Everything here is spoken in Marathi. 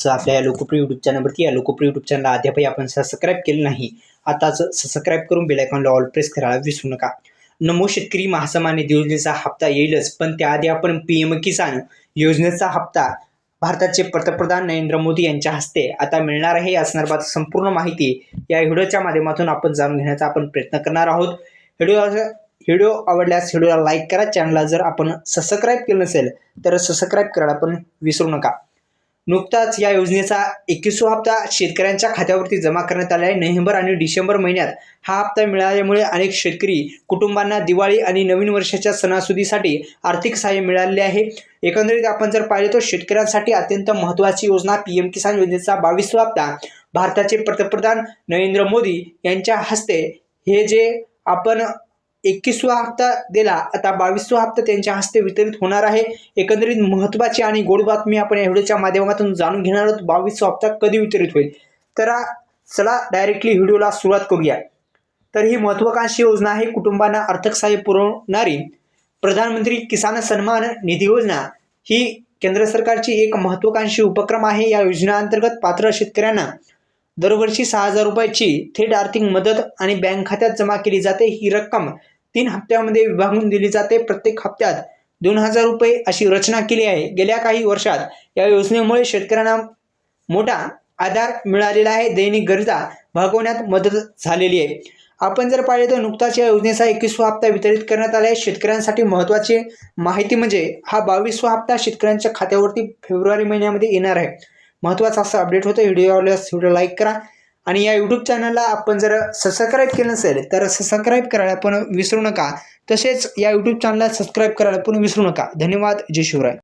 आपल्या या लोकप्रिय यूट्यूब चॅनलवरती या लोकप्रिय यूट्यूब चॅनलला अद्यापही आपण सबस्क्राईब केलं नाही, आताच सबस्क्राईब करून बेल आयकॉनला ऑल प्रेस करायला विसरू नका. नमो शेतकरी महासन्मान निधी योजनेचा हप्ता येईलच, पण त्याआधी आपण पीएम किसान योजनेचा हप्ता भारताचे पंतप्रधान नरेंद्र मोदी यांच्या हस्ते आता मिळणार आहे. या संदर्भात संपूर्ण माहिती या व्हिडिओच्या माध्यमातून आपण जाणून घेण्याचा आपण प्रयत्न करणार आहोत. व्हिडिओ आवडल्यास व्हिडिओला लाईक करा. चॅनलला जर आपण सबस्क्राईब केलं नसेल तर सबस्क्राईब करायला पण विसरू नका. नुकताच या योजनेचा 21वा हप्ता शेतकऱ्यांच्या खात्यावरती जमा करण्यात आला आहे. नोव्हेंबर आणि डिसेंबर महिन्यात हा हप्ता मिळाल्यामुळे अनेक शेतकरी कुटुंबांना दिवाळी आणि नवीन वर्षाच्या सणासुदीसाठी आर्थिक सहाय्य मिळाले आहे. एकंदरीत आपण जर पाहिले तर शेतकऱ्यांसाठी अत्यंत महत्त्वाची योजना पीएम किसान योजनेचा 22वा हप्ता भारताचे पंतप्रधान नरेंद्र मोदी यांच्या हस्ते हे जे आपण 21वा हप्ता दिला, आता 22वा हप्ता त्यांच्या हस्ते वितरित होणार आहे. एकंदरीत महत्त्वाची आणि गोड बातमी आपण या व्हिडिओच्या माध्यमातून जाणून घेणार आहोत. 22वा हप्ता कधी वितरित होईल, तर चला डायरेक्टली व्हिडिओला सुरुवात करूया. तर ही महत्त्वाकांक्षी योजना आहे. कुटुंबांना आर्थिक सहाय्य पुरवणारी प्रधानमंत्री किसान सन्मान निधी योजना ही केंद्र सरकारची एक महत्त्वाकांक्षी उपक्रम आहे. या योजनेअंतर्गत पात्र शेतकऱ्यांना दरवर्षी 6,000 रुपयाची थेट आर्थिक मदत आणि बँक खात्यात जमा केली जाते. ही रक्कम 3 हप्त्यामध्ये विभागून दिली जाते. प्रत्येक हप्त्यात 2,000 रुपये अशी रचना केली आहे. गेल्या काही वर्षात या योजनेमुळे शेतकऱ्यांना मोठा आधार मिळालेला आहे. दैनिक गरजा भागवण्यात मदत झालेली आहे. आपण जर पाहिले तर नुकताच या योजनेचा 21वा हप्ता वितरित करण्यात आला आहे. शेतकऱ्यांसाठी महत्त्वाची माहिती म्हणजे हा 22वा हप्ता शेतकऱ्यांच्या खात्यावरती फेब्रुवारी महिन्यामध्ये येणार आहे. महत्त्वाचा असा अपडेट होतं. व्हिडिओ आवडल्यास व्हिडिओ लाईक करा आणि या यूट्यूब चॅनलला आपण जर सबस्क्राईब केलं नसेल तर सबस्क्राईब करायला पण विसरू नका. तसेच या यूट्यूब चॅनलला सबस्क्राईब करायला पण विसरू नका. धन्यवाद. जय शिवराय.